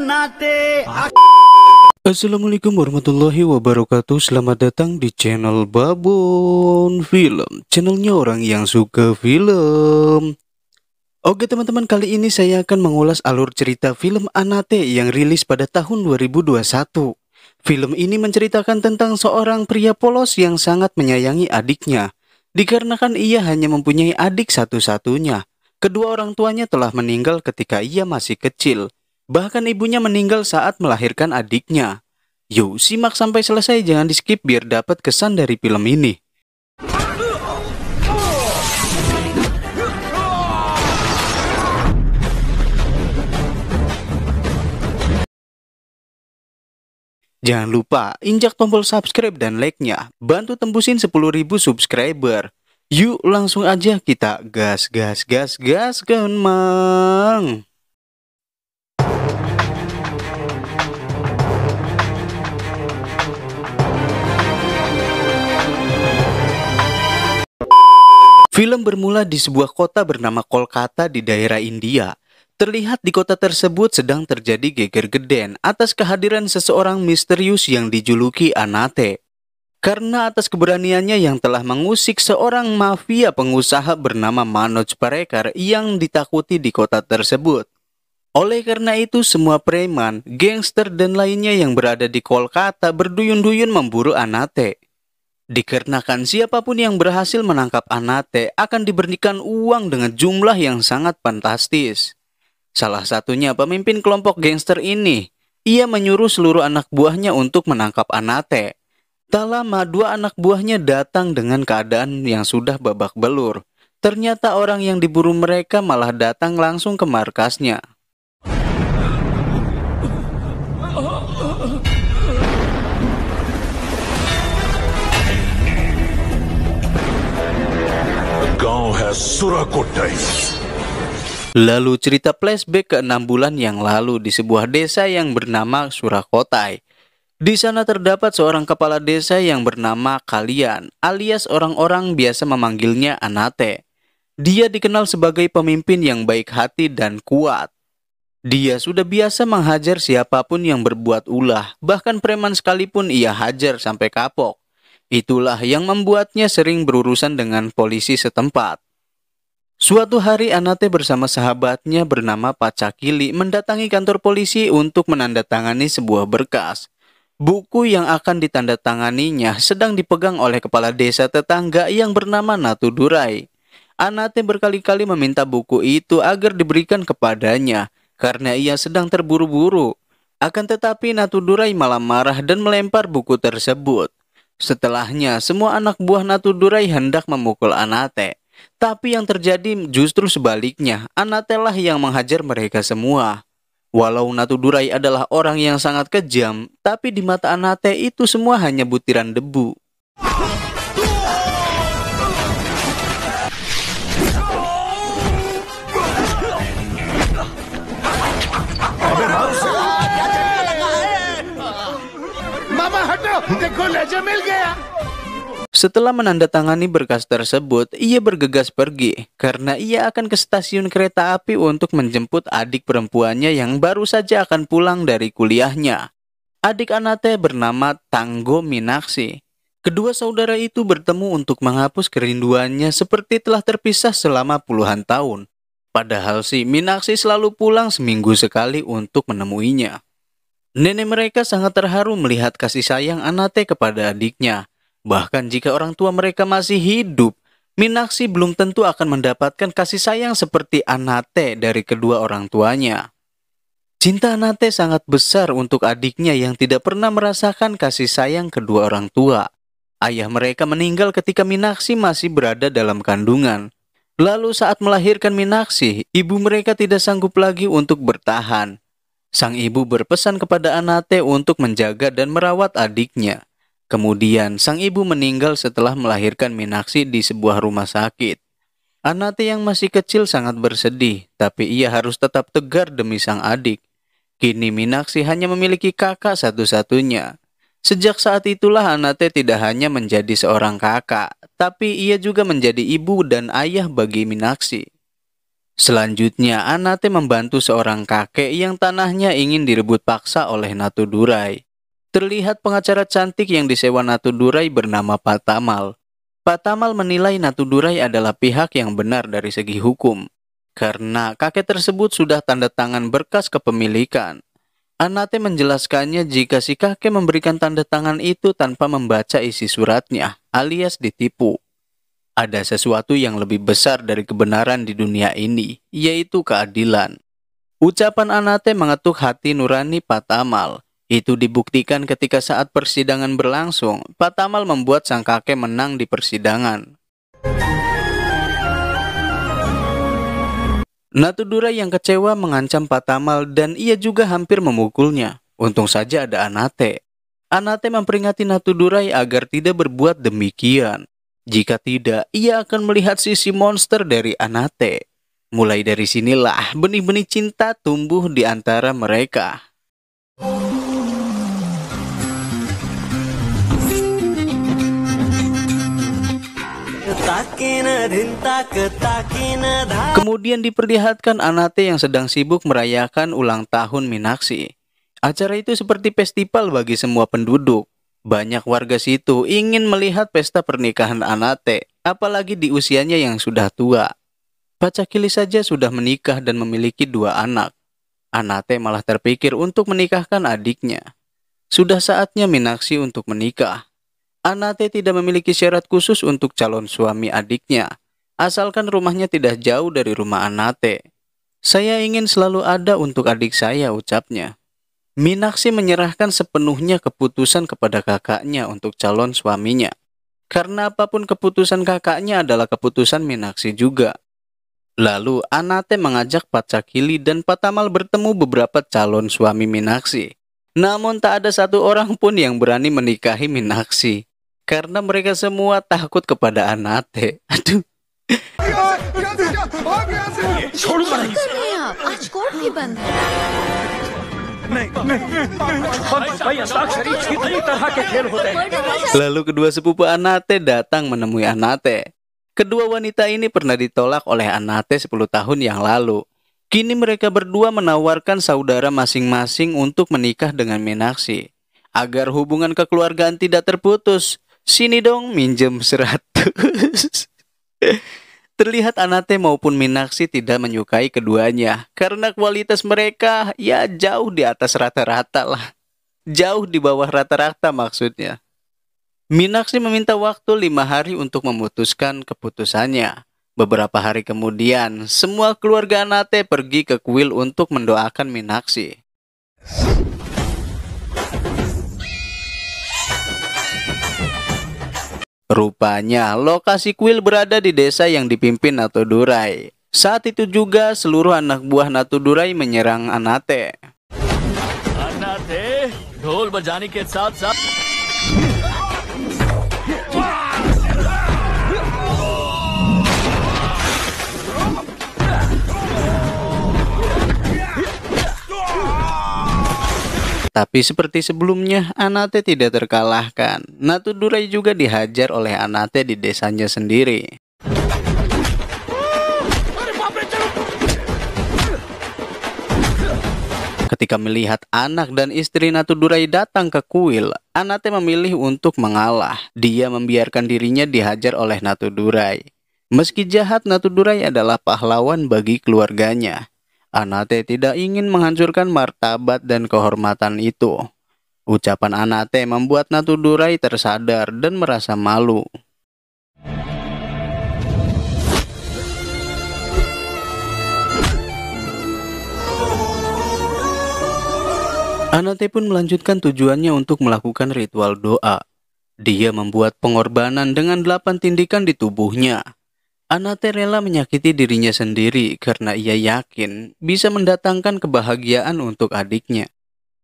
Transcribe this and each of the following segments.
Anate. Assalamualaikum warahmatullahi wabarakatuh. Selamat datang di channel Babon Film, channelnya orang yang suka film. Oke teman-teman, kali ini saya akan mengulas alur cerita film Anate yang rilis pada tahun 2021. Film ini menceritakan tentang seorang pria polos yang sangat menyayangi adiknya. Dikarenakan ia hanya mempunyai adik satu-satunya. Kedua orang tuanya telah meninggal ketika ia masih kecil. Bahkan ibunya meninggal saat melahirkan adiknya. Yuk, simak sampai selesai, jangan di skip biar dapat kesan dari film ini. Jangan lupa injak tombol subscribe dan like-nya, bantu tembusin 10.000 subscriber. Yuk langsung aja kita gas kan mang. Film bermula di sebuah kota bernama Kolkata di daerah India. Terlihat di kota tersebut sedang terjadi geger-geden atas kehadiran seseorang misterius yang dijuluki Anate. Karena atas keberaniannya yang telah mengusik seorang mafia pengusaha bernama Manoj Parekar yang ditakuti di kota tersebut. Oleh karena itu semua preman, gangster dan lainnya yang berada di Kolkata berduyun-duyun memburu Anate. Dikarenakan siapapun yang berhasil menangkap Anate akan diberikan uang dengan jumlah yang sangat fantastis. Salah satunya pemimpin kelompok gangster ini. Ia menyuruh seluruh anak buahnya untuk menangkap Anate. Tak lama dua anak buahnya datang dengan keadaan yang sudah babak belur. Ternyata orang yang diburu mereka malah datang langsung ke markasnya. Lalu cerita flashback ke 6 bulan yang lalu di sebuah desa yang bernama Surakotai. Di sana terdapat seorang kepala desa yang bernama Kalian, alias orang-orang biasa memanggilnya Anate. Dia dikenal sebagai pemimpin yang baik hati dan kuat. Dia sudah biasa menghajar siapapun yang berbuat ulah, bahkan preman sekalipun ia hajar sampai kapok. Itulah yang membuatnya sering berurusan dengan polisi setempat. Suatu hari Anate bersama sahabatnya bernama Pacakili mendatangi kantor polisi untuk menandatangani sebuah berkas. Buku yang akan ditandatanganinya sedang dipegang oleh kepala desa tetangga yang bernama Natudurai. Anate berkali-kali meminta buku itu agar diberikan kepadanya karena ia sedang terburu-buru. Akan tetapi Natudurai malah marah dan melempar buku tersebut. Setelahnya semua anak buah Natudurai hendak memukul Anate. Tapi yang terjadi justru sebaliknya, Anate lah yang menghajar mereka semua. Walau Natudurai adalah orang yang sangat kejam, tapi di mata Anate itu semua hanya butiran debu. Mama hado, dekho leja mil gaya. Setelah menandatangani berkas tersebut, ia bergegas pergi karena ia akan ke stasiun kereta api untuk menjemput adik perempuannya yang baru saja akan pulang dari kuliahnya. Adik Anate bernama Tanggo Minaksi. Kedua saudara itu bertemu untuk menghapus kerinduannya seperti telah terpisah selama puluhan tahun. Padahal si Minaksi selalu pulang seminggu sekali untuk menemuinya. Nenek mereka sangat terharu melihat kasih sayang Anate kepada adiknya. Bahkan jika orang tua mereka masih hidup, Minaksi belum tentu akan mendapatkan kasih sayang seperti Anate dari kedua orang tuanya. Cinta Anate sangat besar untuk adiknya yang tidak pernah merasakan kasih sayang kedua orang tua. Ayah mereka meninggal ketika Minaksi masih berada dalam kandungan. Lalu saat melahirkan Minaksi, ibu mereka tidak sanggup lagi untuk bertahan. Sang ibu berpesan kepada Anate untuk menjaga dan merawat adiknya. Kemudian, sang ibu meninggal setelah melahirkan Minaksi di sebuah rumah sakit. Anate yang masih kecil sangat bersedih, tapi ia harus tetap tegar demi sang adik. Kini Minaksi hanya memiliki kakak satu-satunya. Sejak saat itulah Anate tidak hanya menjadi seorang kakak, tapi ia juga menjadi ibu dan ayah bagi Minaksi. Selanjutnya, Anate membantu seorang kakek yang tanahnya ingin direbut paksa oleh Natudurai. Terlihat pengacara cantik yang disewa Natudurai bernama Patamal. Patamal menilai Natudurai adalah pihak yang benar dari segi hukum, karena kakek tersebut sudah tanda tangan berkas kepemilikan. Anate menjelaskannya jika si kakek memberikan tanda tangan itu tanpa membaca isi suratnya, alias ditipu. Ada sesuatu yang lebih besar dari kebenaran di dunia ini, yaitu keadilan. Ucapan Anate mengetuk hati nurani Patamal. Itu dibuktikan ketika saat persidangan berlangsung, Patamal membuat sang kakek menang di persidangan. Natudurai yang kecewa mengancam Patamal dan ia juga hampir memukulnya. Untung saja ada Anate. Anate memperingati Natudurai agar tidak berbuat demikian. Jika tidak, ia akan melihat sisi monster dari Anate. Mulai dari sinilah benih-benih cinta tumbuh di antara mereka. Kemudian diperlihatkan Anate yang sedang sibuk merayakan ulang tahun Minaksi. Acara itu seperti festival bagi semua penduduk. Banyak warga situ ingin melihat pesta pernikahan Anate, apalagi di usianya yang sudah tua. Pacakili saja sudah menikah dan memiliki 2 anak. Anate malah terpikir untuk menikahkan adiknya. Sudah saatnya Minaksi untuk menikah. Anate tidak memiliki syarat khusus untuk calon suami adiknya, asalkan rumahnya tidak jauh dari rumah Anate. Saya ingin selalu ada untuk adik saya, ucapnya. Minaksi menyerahkan sepenuhnya keputusan kepada kakaknya untuk calon suaminya. Karena apapun keputusan kakaknya adalah keputusan Minaksi juga. Lalu Anate mengajak Pacakili dan Patamal bertemu beberapa calon suami Minaksi. Namun tak ada satu orang pun yang berani menikahi Minaksi. Karena mereka semua takut kepada Anate. Aduh. Lalu kedua sepupu Anate datang menemui Anate. Kedua wanita ini pernah ditolak oleh Anate 10 tahun yang lalu. Kini mereka berdua menawarkan saudara masing-masing untuk menikah dengan Minaksi. Agar hubungan kekeluargaan tidak terputus, sini dong minjem 100. Terlihat Anate maupun Minaksi tidak menyukai keduanya. Karena kualitas mereka ya jauh di atas rata-rata lah. Jauh di bawah rata-rata maksudnya. Minaksi meminta waktu 5 hari untuk memutuskan keputusannya. Beberapa hari kemudian, semua keluarga Anate pergi ke kuil untuk mendoakan Minaksi. Rupanya, lokasi kuil berada di desa yang dipimpin Natudurai. Saat itu juga, seluruh anak buah Natudurai menyerang Anate. Anate, ढोल बजाने के साथ-साथ Tapi seperti sebelumnya, Anate tidak terkalahkan. Natudurai juga dihajar oleh Anate di desanya sendiri. Ketika melihat anak dan istri Natudurai datang ke kuil, Anate memilih untuk mengalah. Dia membiarkan dirinya dihajar oleh Natudurai. Meski jahat, Natudurai adalah pahlawan bagi keluarganya. Anate tidak ingin menghancurkan martabat dan kehormatan itu. Ucapan Anate membuat Natudurai tersadar dan merasa malu. Anate pun melanjutkan tujuannya untuk melakukan ritual doa. Dia membuat pengorbanan dengan 8 tindikan di tubuhnya. Anate rela menyakiti dirinya sendiri karena ia yakin bisa mendatangkan kebahagiaan untuk adiknya.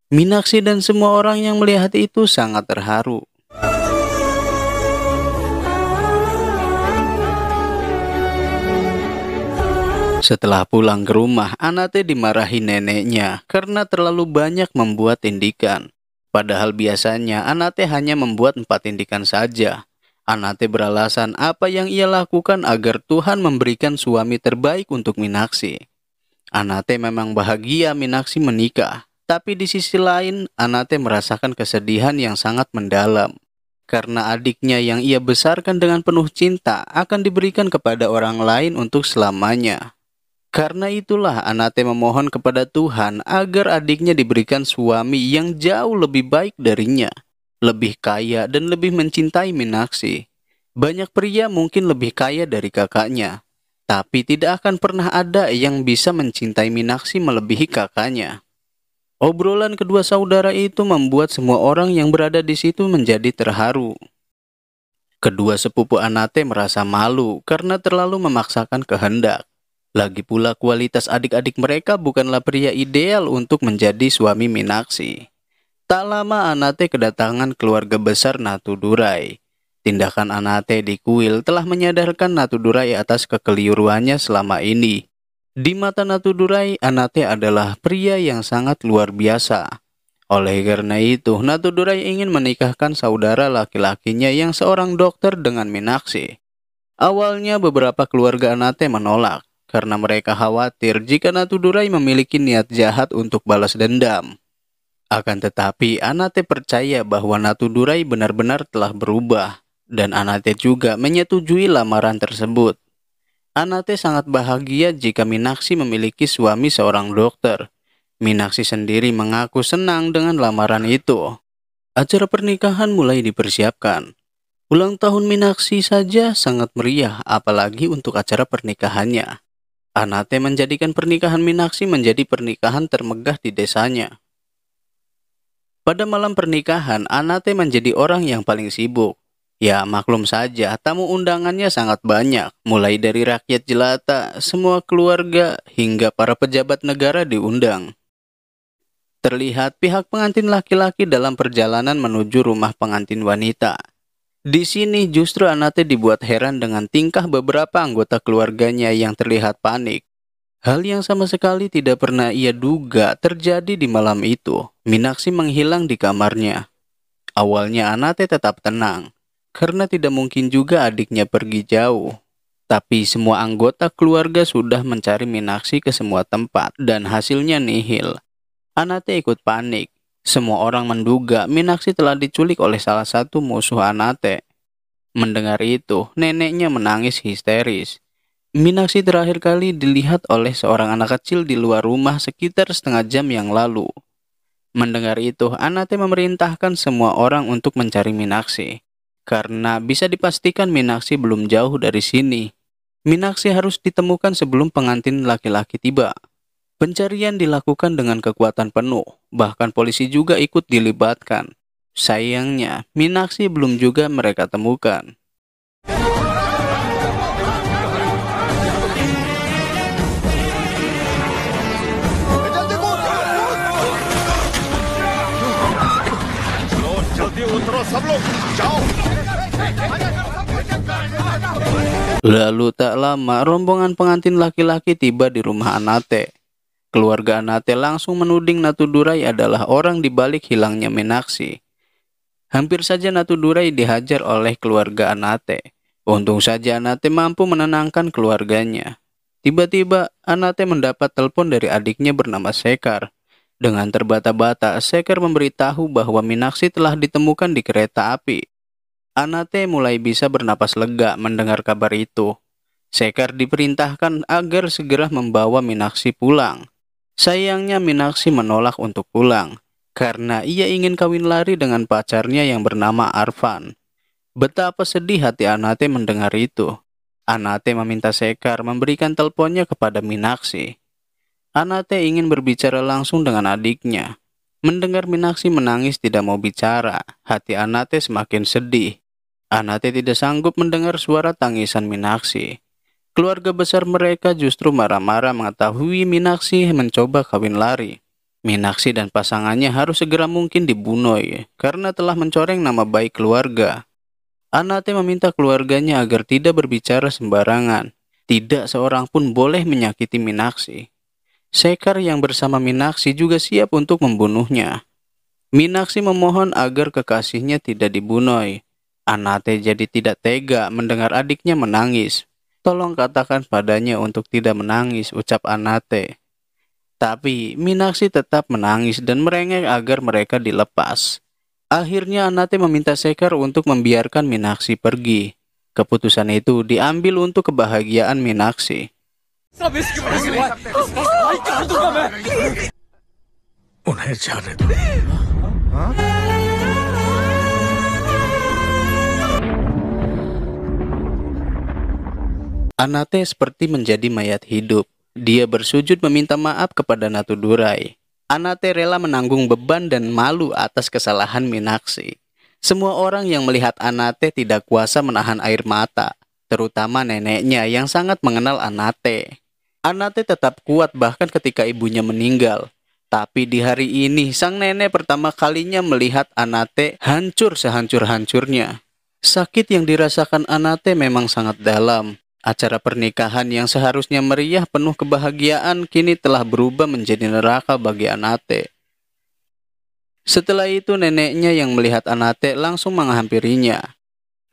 Minaksi dan semua orang yang melihat itu sangat terharu. Setelah pulang ke rumah, Anate dimarahi neneknya karena terlalu banyak membuat tindikan. Padahal biasanya Anate hanya membuat 4 tindikan saja. Anate beralasan apa yang ia lakukan agar Tuhan memberikan suami terbaik untuk Minaksi. Anate memang bahagia Minaksi menikah, tapi di sisi lain Anate merasakan kesedihan yang sangat mendalam. Karena adiknya yang ia besarkan dengan penuh cinta akan diberikan kepada orang lain untuk selamanya. Karena itulah Anate memohon kepada Tuhan agar adiknya diberikan suami yang jauh lebih baik darinya, lebih kaya dan lebih mencintai Minaksi. Banyak pria mungkin lebih kaya dari kakaknya, tapi tidak akan pernah ada yang bisa mencintai Minaksi melebihi kakaknya. Obrolan kedua saudara itu membuat semua orang yang berada di situ menjadi terharu. Kedua sepupu Anate merasa malu karena terlalu memaksakan kehendak. Lagi pula kualitas adik-adik mereka bukanlah pria ideal untuk menjadi suami Minaksi. Tak lama Anate kedatangan keluarga besar Natudurai. Tindakan Anate di kuil telah menyadarkan Natudurai atas kekeliruannya selama ini. Di mata Natudurai, Anate adalah pria yang sangat luar biasa. Oleh karena itu, Natudurai ingin menikahkan saudara laki-lakinya yang seorang dokter dengan Minaksi. Awalnya beberapa keluarga Anate menolak, karena mereka khawatir jika Natudurai memiliki niat jahat untuk balas dendam. Akan tetapi, Anate percaya bahwa Natudurai benar-benar telah berubah, dan Anate juga menyetujui lamaran tersebut. Anate sangat bahagia jika Minaksi memiliki suami seorang dokter. Minaksi sendiri mengaku senang dengan lamaran itu. Acara pernikahan mulai dipersiapkan. Ulang tahun Minaksi saja sangat meriah, apalagi untuk acara pernikahannya. Anate menjadikan pernikahan Minaksi menjadi pernikahan termegah di desanya. Pada malam pernikahan, Anate menjadi orang yang paling sibuk. Ya, maklum saja, tamu undangannya sangat banyak. Mulai dari rakyat jelata, semua keluarga, hingga para pejabat negara diundang. Terlihat pihak pengantin laki-laki dalam perjalanan menuju rumah pengantin wanita. Di sini justru Anate dibuat heran dengan tingkah beberapa anggota keluarganya yang terlihat panik. Hal yang sama sekali tidak pernah ia duga terjadi di malam itu. Minaksi menghilang di kamarnya. Awalnya Anate tetap tenang, karena tidak mungkin juga adiknya pergi jauh. Tapi semua anggota keluarga sudah mencari Minaksi ke semua tempat dan hasilnya nihil. Anate ikut panik. Semua orang menduga Minaksi telah diculik oleh salah satu musuh Anate. Mendengar itu, neneknya menangis histeris. Minaksi terakhir kali dilihat oleh seorang anak kecil di luar rumah sekitar setengah jam yang lalu. Mendengar itu, Anate memerintahkan semua orang untuk mencari Minaksi. Karena bisa dipastikan Minaksi belum jauh dari sini. Minaksi harus ditemukan sebelum pengantin laki-laki tiba. Pencarian dilakukan dengan kekuatan penuh, bahkan polisi juga ikut dilibatkan. Sayangnya, Minaksi belum juga mereka temukan. Lalu tak lama, rombongan pengantin laki-laki tiba di rumah Anate. Keluarga Anate langsung menuding Natudurai adalah orang di balik hilangnya Minaksi. Hampir saja Natudurai dihajar oleh keluarga Anate. Untung saja Anate mampu menenangkan keluarganya. Tiba-tiba, Anate mendapat telepon dari adiknya bernama Sekar. Dengan terbata-bata, Sekar memberitahu bahwa Minaksi telah ditemukan di kereta api. Anate mulai bisa bernapas lega mendengar kabar itu. Sekar diperintahkan agar segera membawa Minaksi pulang. Sayangnya Minaksi menolak untuk pulang, karena ia ingin kawin lari dengan pacarnya yang bernama Arfan. Betapa sedih hati Anate mendengar itu. Anate meminta Sekar memberikan teleponnya kepada Minaksi. Anate ingin berbicara langsung dengan adiknya. Mendengar Minaksi menangis tidak mau bicara, hati Anate semakin sedih. Anate tidak sanggup mendengar suara tangisan Minaksi. Keluarga besar mereka justru marah-marah mengetahui Minaksi mencoba kawin lari. Minaksi dan pasangannya harus segera mungkin dibunuh karena telah mencoreng nama baik keluarga. Anate meminta keluarganya agar tidak berbicara sembarangan. Tidak seorang pun boleh menyakiti Minaksi. Sekar yang bersama Minaksi juga siap untuk membunuhnya. Minaksi memohon agar kekasihnya tidak dibunuh. Anate jadi tidak tega mendengar adiknya menangis. Tolong katakan padanya untuk tidak menangis, ucap Anate. Tapi Minakshi tetap menangis dan merengek agar mereka dilepas. Akhirnya Anate meminta Sekar untuk membiarkan Minakshi pergi. Keputusan itu diambil untuk kebahagiaan Minakshi. उन्हें जाने दो। Anate seperti menjadi mayat hidup. Dia bersujud meminta maaf kepada Natudurai. Anate rela menanggung beban dan malu atas kesalahan Minakshi. Semua orang yang melihat Anate tidak kuasa menahan air mata, terutama neneknya yang sangat mengenal Anate. Anate tetap kuat bahkan ketika ibunya meninggal. Tapi di hari ini, sang nenek pertama kalinya melihat Anate hancur sehancur-hancurnya. Sakit yang dirasakan Anate memang sangat dalam. Acara pernikahan yang seharusnya meriah penuh kebahagiaan kini telah berubah menjadi neraka bagi Anate. Setelah itu neneknya yang melihat Anate langsung menghampirinya.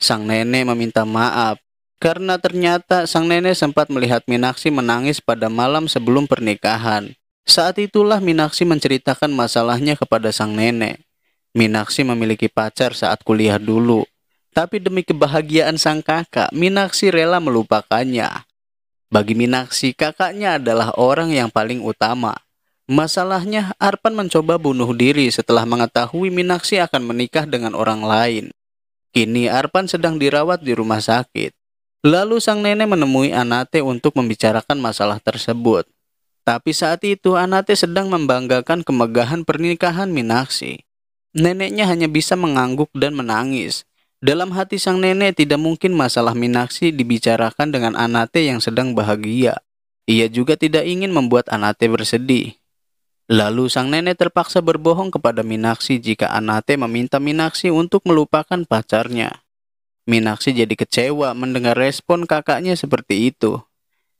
Sang nenek meminta maaf karena ternyata sang nenek sempat melihat Minakshi menangis pada malam sebelum pernikahan. Saat itulah Minakshi menceritakan masalahnya kepada sang nenek. Minakshi memiliki pacar saat kuliah dulu. Tapi demi kebahagiaan sang kakak, Minakshi rela melupakannya. Bagi Minakshi, kakaknya adalah orang yang paling utama. Masalahnya, Arpan mencoba bunuh diri setelah mengetahui Minakshi akan menikah dengan orang lain. Kini Arpan sedang dirawat di rumah sakit. Lalu sang nenek menemui Anate untuk membicarakan masalah tersebut. Tapi saat itu Anate sedang membanggakan kemegahan pernikahan Minakshi. Neneknya hanya bisa mengangguk dan menangis. Dalam hati sang nenek tidak mungkin masalah Minakshi dibicarakan dengan Anate yang sedang bahagia. Ia juga tidak ingin membuat Anate bersedih. Lalu sang nenek terpaksa berbohong kepada Minakshi jika Anate meminta Minakshi untuk melupakan pacarnya. Minakshi jadi kecewa mendengar respon kakaknya seperti itu.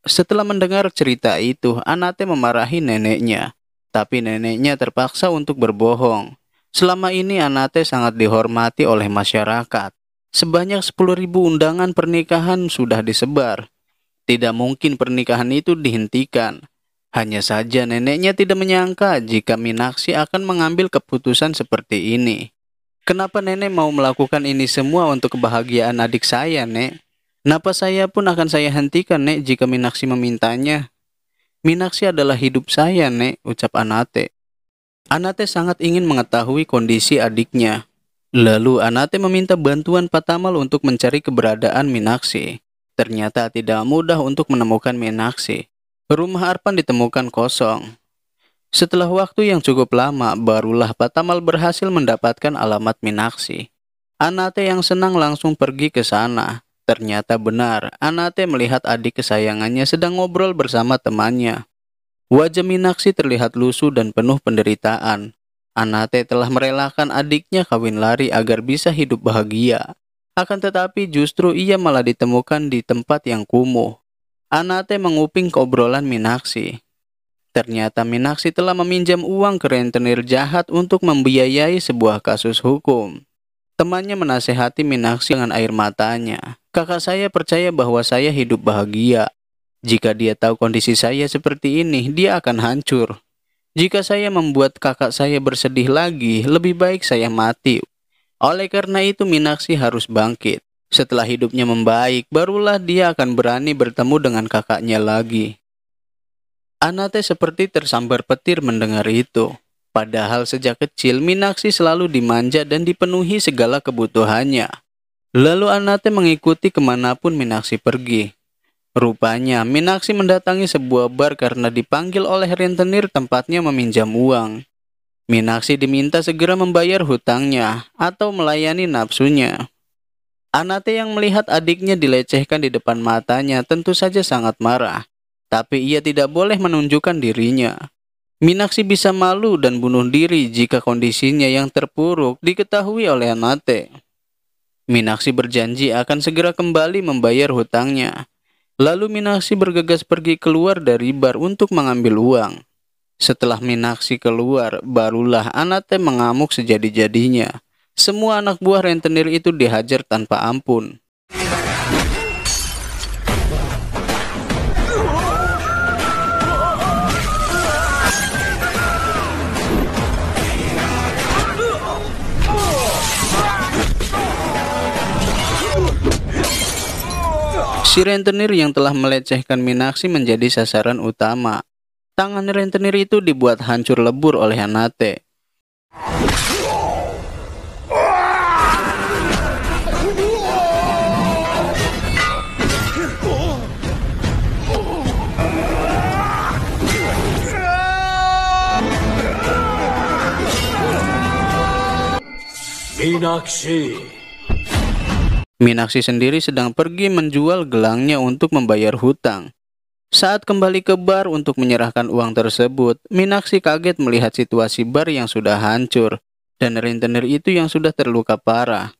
Setelah mendengar cerita itu, Anate memarahi neneknya. Tapi neneknya terpaksa untuk berbohong. Selama ini Anate sangat dihormati oleh masyarakat. Sebanyak 10.000 undangan pernikahan sudah disebar. Tidak mungkin pernikahan itu dihentikan. Hanya saja neneknya tidak menyangka jika Minakshi akan mengambil keputusan seperti ini. Kenapa nenek mau melakukan ini semua untuk kebahagiaan adik saya, Nek? Kenapa saya pun akan saya hentikan, Nek, jika Minakshi memintanya? Minakshi adalah hidup saya, Nek, ucap Anate. Anate sangat ingin mengetahui kondisi adiknya. Lalu Anate meminta bantuan Patamal untuk mencari keberadaan Minakshi. Ternyata tidak mudah untuk menemukan Minakshi. Rumah Arpan ditemukan kosong. Setelah waktu yang cukup lama, barulah Patamal berhasil mendapatkan alamat Minakshi. Anate yang senang langsung pergi ke sana. Ternyata benar, Anate melihat adik kesayangannya sedang ngobrol bersama temannya. Wajah Minakshi terlihat lusuh dan penuh penderitaan. Anate telah merelakan adiknya kawin lari agar bisa hidup bahagia. Akan tetapi justru ia malah ditemukan di tempat yang kumuh. Anate menguping keobrolan Minakshi. Ternyata Minakshi telah meminjam uang ke rentenir jahat untuk membiayai sebuah kasus hukum. Temannya menasehati Minakshi dengan air matanya. Kakak saya percaya bahwa saya hidup bahagia. Jika dia tahu kondisi saya seperti ini, dia akan hancur. Jika saya membuat kakak saya bersedih lagi, lebih baik saya mati. Oleh karena itu Minakshi harus bangkit. Setelah hidupnya membaik, barulah dia akan berani bertemu dengan kakaknya lagi. Anate seperti tersambar petir mendengar itu. Padahal sejak kecil Minakshi selalu dimanja dan dipenuhi segala kebutuhannya. Lalu Anate mengikuti kemanapun Minakshi pergi. Rupanya Minakshi mendatangi sebuah bar karena dipanggil oleh rentenir tempatnya meminjam uang. Minakshi diminta segera membayar hutangnya atau melayani nafsunya. Anate yang melihat adiknya dilecehkan di depan matanya tentu saja sangat marah. Tapi ia tidak boleh menunjukkan dirinya. Minakshi bisa malu dan bunuh diri jika kondisinya yang terpuruk diketahui oleh Anate. Minakshi berjanji akan segera kembali membayar hutangnya. Lalu Minakshi bergegas pergi keluar dari bar untuk mengambil uang. Setelah Minakshi keluar, barulah Anate mengamuk sejadi-jadinya. Semua anak buah rentenir itu dihajar tanpa ampun. Si rentenir yang telah melecehkan Minakshi menjadi sasaran utama. Tangan rentenir itu dibuat hancur lebur oleh Hanate. Minakshi. Minakshi sendiri sedang pergi menjual gelangnya untuk membayar hutang. Saat kembali ke bar untuk menyerahkan uang tersebut, Minakshi kaget melihat situasi bar yang sudah hancur dan rentenir itu yang sudah terluka parah.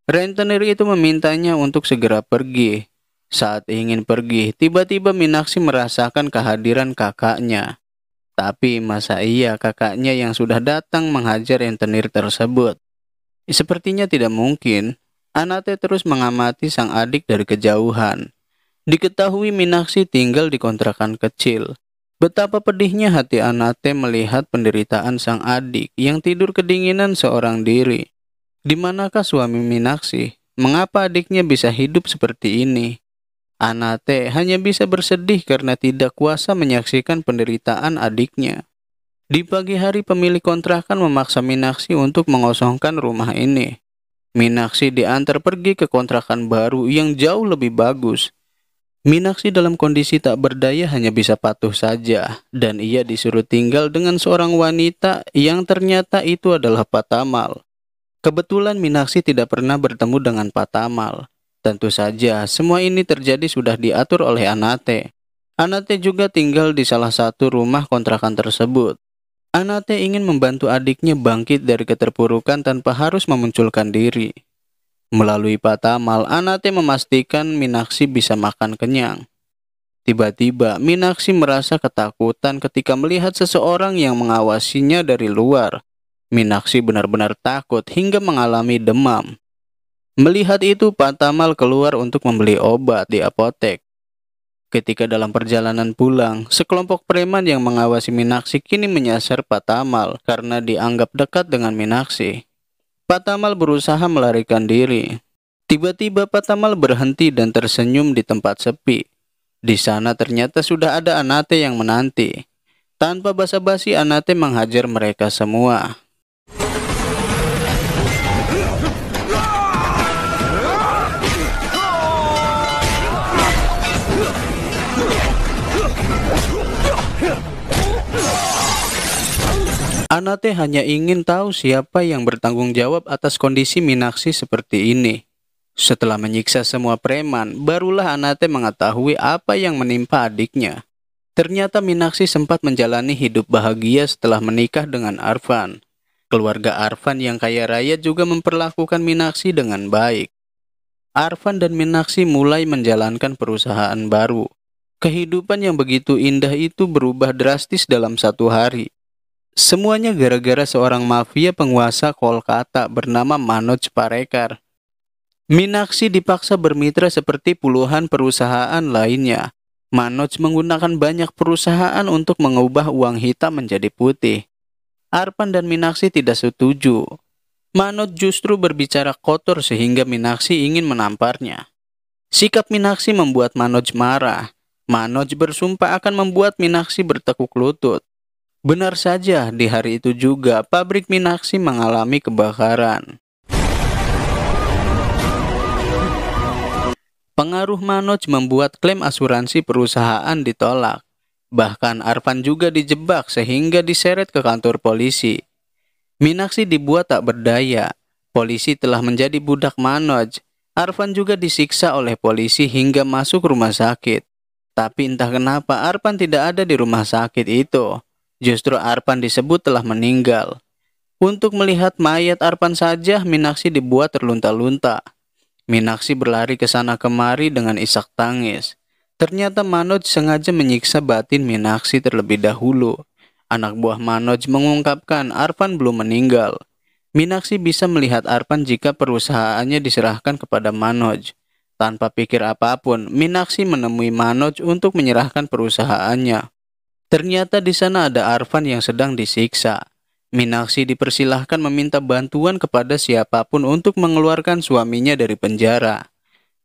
Rentenir itu memintanya untuk segera pergi. Saat ingin pergi, tiba-tiba Minakshi merasakan kehadiran kakaknya. Tapi masa iya kakaknya yang sudah datang menghajar rentenir tersebut? Sepertinya tidak mungkin. Hanate terus mengamati sang adik dari kejauhan. Diketahui Minakshi tinggal di kontrakan kecil. Betapa pedihnya hati Hanate melihat penderitaan sang adik yang tidur kedinginan seorang diri. Di manakah suami Minakshi? Mengapa adiknya bisa hidup seperti ini? Hanate hanya bisa bersedih karena tidak kuasa menyaksikan penderitaan adiknya. Di pagi hari pemilik kontrakan memaksa Minakshi untuk mengosongkan rumah ini. Minakshi diantar pergi ke kontrakan baru yang jauh lebih bagus. Minakshi dalam kondisi tak berdaya hanya bisa patuh saja, dan ia disuruh tinggal dengan seorang wanita yang ternyata itu adalah Patamal. Kebetulan Minakshi tidak pernah bertemu dengan Patamal. Tentu saja semua ini terjadi sudah diatur oleh Hanate. Hanate juga tinggal di salah satu rumah kontrakan tersebut. Hanate ingin membantu adiknya bangkit dari keterpurukan tanpa harus memunculkan diri. Melalui Patamal, Hanate memastikan Minakshi bisa makan kenyang. Tiba-tiba, Minakshi merasa ketakutan ketika melihat seseorang yang mengawasinya dari luar. Minakshi benar-benar takut hingga mengalami demam. Melihat itu, Patamal keluar untuk membeli obat di apotek. Ketika dalam perjalanan pulang, sekelompok preman yang mengawasi Minakshi kini menyasar Patamal karena dianggap dekat dengan Minakshi. Patamal berusaha melarikan diri. Tiba-tiba Patamal berhenti dan tersenyum di tempat sepi. Di sana ternyata sudah ada Hanate yang menanti. Tanpa basa-basi Hanate menghajar mereka semua. Hanate hanya ingin tahu siapa yang bertanggung jawab atas kondisi Minakshi seperti ini. Setelah menyiksa semua preman, barulah Hanate mengetahui apa yang menimpa adiknya. Ternyata Minakshi sempat menjalani hidup bahagia setelah menikah dengan Arfan. Keluarga Arfan yang kaya raya juga memperlakukan Minakshi dengan baik. Arfan dan Minakshi mulai menjalankan perusahaan baru. Kehidupan yang begitu indah itu berubah drastis dalam satu hari. Semuanya gara-gara seorang mafia penguasa Kolkata bernama Manoj Parekar. Minakshi dipaksa bermitra seperti puluhan perusahaan lainnya. Manoj menggunakan banyak perusahaan untuk mengubah uang hitam menjadi putih. Arfan dan Minakshi tidak setuju. Manoj justru berbicara kotor sehingga Minakshi ingin menamparnya. Sikap Minakshi membuat Manoj marah. Manoj bersumpah akan membuat Minakshi bertekuk lutut. Benar saja, di hari itu juga pabrik Minakshi mengalami kebakaran. Pengaruh Manoj membuat klaim asuransi perusahaan ditolak. Bahkan Arfan juga dijebak sehingga diseret ke kantor polisi. Minakshi dibuat tak berdaya. Polisi telah menjadi budak Manoj. Arfan juga disiksa oleh polisi hingga masuk rumah sakit. Tapi entah kenapa Arfan tidak ada di rumah sakit itu. Justru Arfan disebut telah meninggal. Untuk melihat mayat Arfan saja, Minakshi dibuat terlunta-lunta. Minakshi berlari ke sana kemari dengan isak tangis. Ternyata Manoj sengaja menyiksa batin Minakshi terlebih dahulu. Anak buah Manoj mengungkapkan Arfan belum meninggal. Meenakshi bisa melihat Arpan jika perusahaannya diserahkan kepada Manoj. Tanpa pikir apapun, Meenakshi menemui Manoj untuk menyerahkan perusahaannya. Ternyata di sana ada Arpan yang sedang disiksa. Meenakshi dipersilahkan meminta bantuan kepada siapapun untuk mengeluarkan suaminya dari penjara.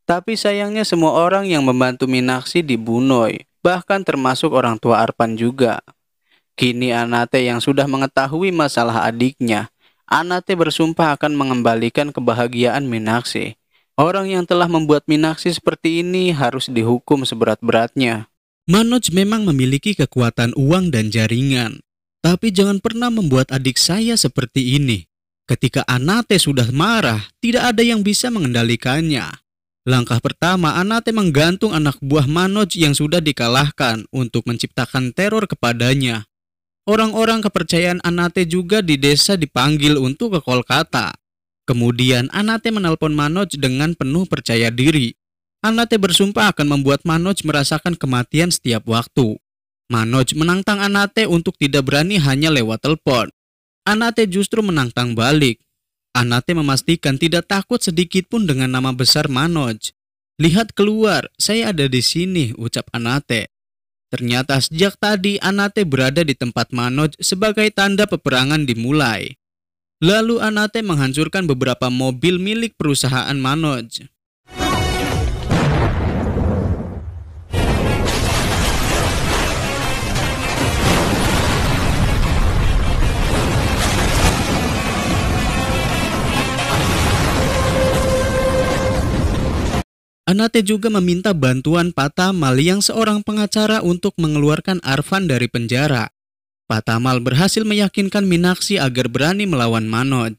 Tapi sayangnya semua orang yang membantu Meenakshi dibunuh, bahkan termasuk orang tua Arpan juga. Kini Anate yang sudah mengetahui masalah adiknya, Anate bersumpah akan mengembalikan kebahagiaan Meenakshi. Orang yang telah membuat Meenakshi seperti ini harus dihukum seberat-beratnya. Manoj memang memiliki kekuatan uang dan jaringan. Tapi jangan pernah membuat adik saya seperti ini. Ketika Anate sudah marah, tidak ada yang bisa mengendalikannya. Langkah pertama, Anate menggantung anak buah Manoj yang sudah dikalahkan untuk menciptakan teror kepadanya. Orang-orang kepercayaan Anate juga di desa dipanggil untuk ke Kolkata. Kemudian Anate menelpon Manoj dengan penuh percaya diri. Anate bersumpah akan membuat Manoj merasakan kematian setiap waktu. Manoj menantang Anate untuk tidak berani hanya lewat telepon. Anate justru menantang balik. Anate memastikan tidak takut sedikit pun dengan nama besar Manoj. "Lihat keluar, saya ada di sini," ucap Anate. Ternyata sejak tadi Anate berada di tempat Manoj sebagai tanda peperangan dimulai. Lalu Anate menghancurkan beberapa mobil milik perusahaan Manoj. Anate juga meminta bantuan Patamal yang seorang pengacara untuk mengeluarkan Arfan dari penjara. Patamal berhasil meyakinkan Meenakshi agar berani melawan Manoj.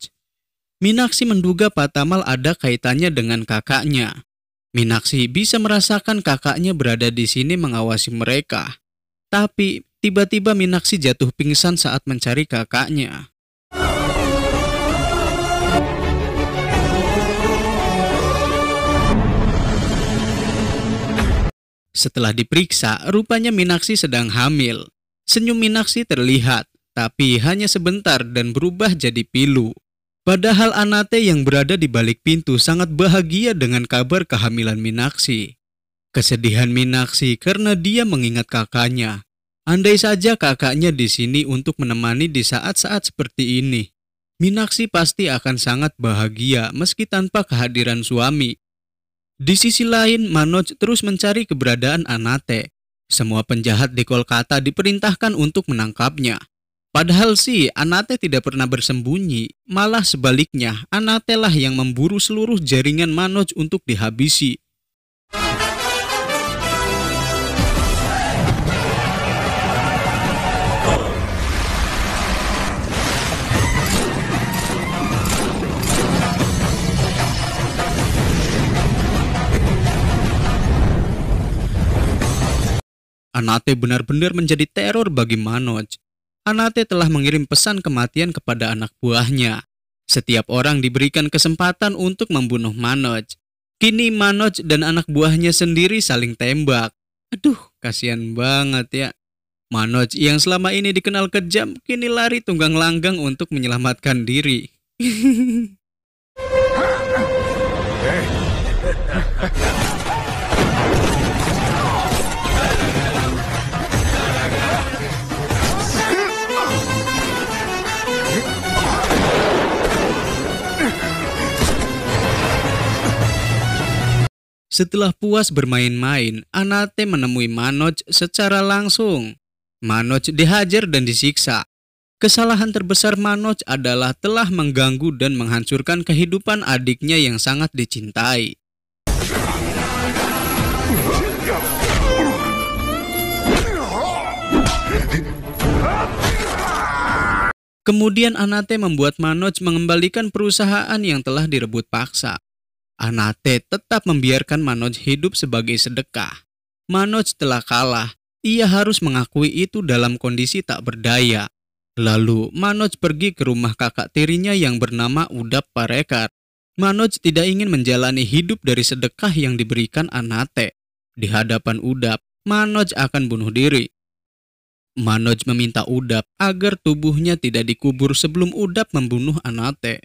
Meenakshi menduga Patamal ada kaitannya dengan kakaknya. Meenakshi bisa merasakan kakaknya berada di sini mengawasi mereka. Tapi tiba-tiba Meenakshi jatuh pingsan saat mencari kakaknya. Setelah diperiksa, rupanya Meenakshi sedang hamil. Senyum Meenakshi terlihat, tapi hanya sebentar dan berubah jadi pilu. Padahal Anate yang berada di balik pintu sangat bahagia dengan kabar kehamilan Meenakshi. Kesedihan Meenakshi karena dia mengingat kakaknya. Andai saja kakaknya di sini untuk menemani di saat-saat seperti ini. Meenakshi pasti akan sangat bahagia meski tanpa kehadiran suami. Di sisi lain, Manoj terus mencari keberadaan Anate. Semua penjahat di Kolkata diperintahkan untuk menangkapnya. Padahal sih, Anate tidak pernah bersembunyi. Malah sebaliknya, Anate lah yang memburu seluruh jaringan Manoj untuk dihabisi. Anate benar-benar menjadi teror bagi Manoj. Anate telah mengirim pesan kematian kepada anak buahnya. Setiap orang diberikan kesempatan untuk membunuh Manoj. Kini Manoj dan anak buahnya sendiri saling tembak. Aduh, kasihan banget ya. Manoj yang selama ini dikenal kejam, kini lari tunggang langgang untuk menyelamatkan diri. Setelah puas bermain-main, Anate menemui Manoj secara langsung. Manoj dihajar dan disiksa. Kesalahan terbesar Manoj adalah telah mengganggu dan menghancurkan kehidupan adiknya yang sangat dicintai. Kemudian Anate membuat Manoj mengembalikan perusahaan yang telah direbut paksa. Anate tetap membiarkan Manoj hidup sebagai sedekah. Manoj telah kalah. Ia harus mengakui itu dalam kondisi tak berdaya. Lalu Manoj pergi ke rumah kakak tirinya yang bernama Udap Parekar. Manoj tidak ingin menjalani hidup dari sedekah yang diberikan Anate. Di hadapan Udap, Manoj akan bunuh diri. Manoj meminta Udap agar tubuhnya tidak dikubur sebelum Udap membunuh Anate.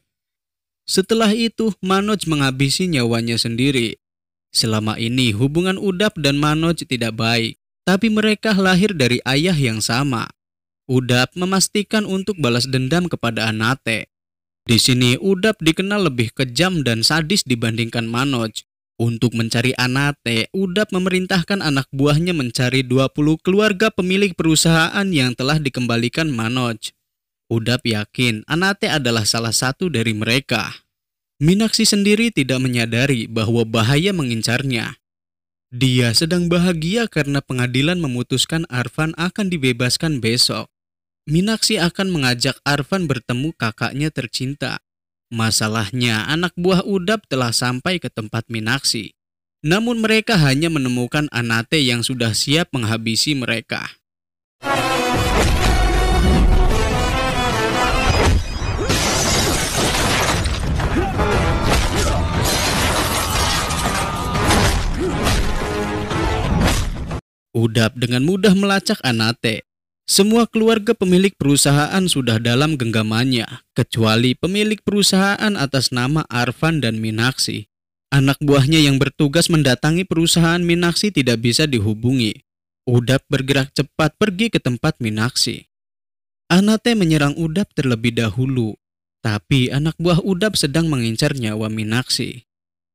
Setelah itu, Manoj menghabisi nyawanya sendiri. Selama ini hubungan Udap dan Manoj tidak baik, tapi mereka lahir dari ayah yang sama. Udap memastikan untuk balas dendam kepada Anate. Di sini Udap dikenal lebih kejam dan sadis dibandingkan Manoj. Untuk mencari Anate, Udap memerintahkan anak buahnya mencari 20 keluarga pemilik perusahaan yang telah dikembalikan Manoj. Udap yakin Anate adalah salah satu dari mereka. Meenakshi sendiri tidak menyadari bahwa bahaya mengincarnya. Dia sedang bahagia karena pengadilan memutuskan Arfan akan dibebaskan besok. Meenakshi akan mengajak Arfan bertemu kakaknya tercinta. Masalahnya, anak buah Udap telah sampai ke tempat Meenakshi. Namun mereka hanya menemukan Anate yang sudah siap menghabisi mereka. Udap dengan mudah melacak Anate. Semua keluarga pemilik perusahaan sudah dalam genggamannya, kecuali pemilik perusahaan atas nama Arfan dan Meenakshi. Anak buahnya yang bertugas mendatangi perusahaan Meenakshi tidak bisa dihubungi. Udap bergerak cepat pergi ke tempat Meenakshi. Anate menyerang Udap terlebih dahulu, tapi anak buah Udap sedang mengincar nyawa Meenakshi.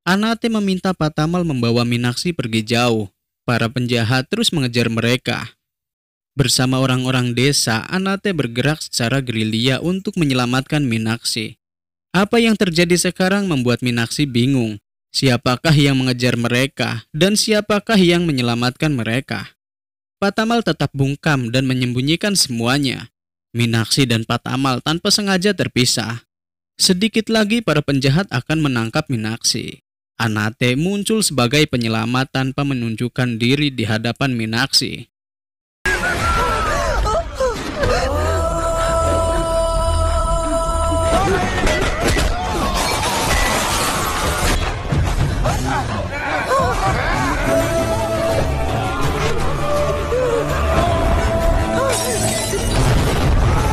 Anate meminta Patamal membawa Meenakshi pergi jauh. Para penjahat terus mengejar mereka. Bersama orang-orang desa, Anate bergerak secara gerilya untuk menyelamatkan Meenakshi. Apa yang terjadi sekarang membuat Meenakshi bingung. Siapakah yang mengejar mereka dan siapakah yang menyelamatkan mereka? Patamal tetap bungkam dan menyembunyikan semuanya. Meenakshi dan Patamal tanpa sengaja terpisah. Sedikit lagi para penjahat akan menangkap Meenakshi. Anate muncul sebagai penyelamat tanpa menunjukkan diri di hadapan Meenakshi.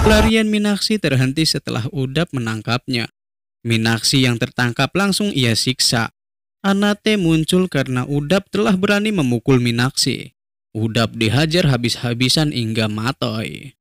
Pelarian Meenakshi terhenti setelah Udap menangkapnya. Meenakshi yang tertangkap langsung ia siksa. Anate muncul karena Udap telah berani memukul Meenakshi. Udap dihajar habis-habisan hingga matoy.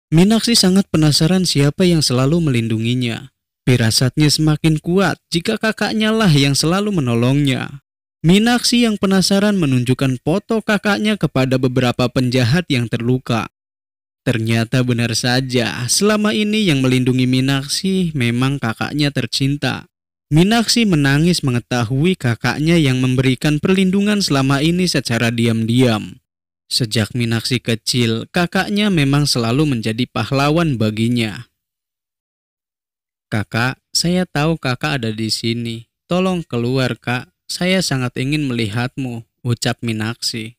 Meenakshi sangat penasaran siapa yang selalu melindunginya. Firasatnya semakin kuat jika kakaknya lah yang selalu menolongnya. Meenakshi yang penasaran menunjukkan foto kakaknya kepada beberapa penjahat yang terluka. Ternyata benar saja, selama ini yang melindungi Meenakshi memang kakaknya tercinta. Meenakshi menangis mengetahui kakaknya yang memberikan perlindungan selama ini secara diam-diam. Sejak Meenakshi kecil, kakaknya memang selalu menjadi pahlawan baginya. "Kakak, saya tahu kakak ada di sini. Tolong keluar, Kak. Saya sangat ingin melihatmu," ucap Meenakshi.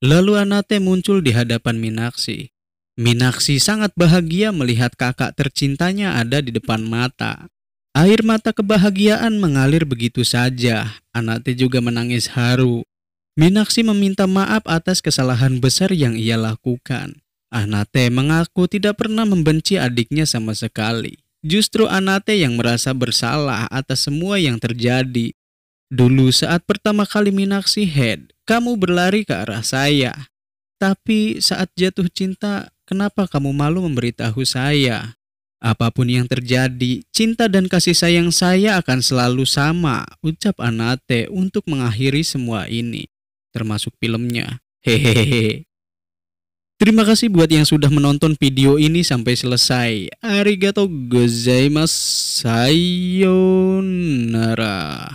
Lalu Anate muncul di hadapan Meenakshi. Meenakshi sangat bahagia melihat kakak tercintanya ada di depan mata. Air mata kebahagiaan mengalir begitu saja. Anate juga menangis haru. Meenakshi meminta maaf atas kesalahan besar yang ia lakukan. Anate mengaku tidak pernah membenci adiknya sama sekali. Justru Anate yang merasa bersalah atas semua yang terjadi. "Dulu saat pertama kali Meenakshi head, kamu berlari ke arah saya. Tapi saat jatuh cinta, kenapa kamu malu memberitahu saya? Apapun yang terjadi, cinta dan kasih sayang saya akan selalu sama," ucap Anate untuk mengakhiri semua ini. Termasuk filmnya. Hehehe. Terima kasih buat yang sudah menonton video ini sampai selesai. Arigatou gozaimasu. Sayonara.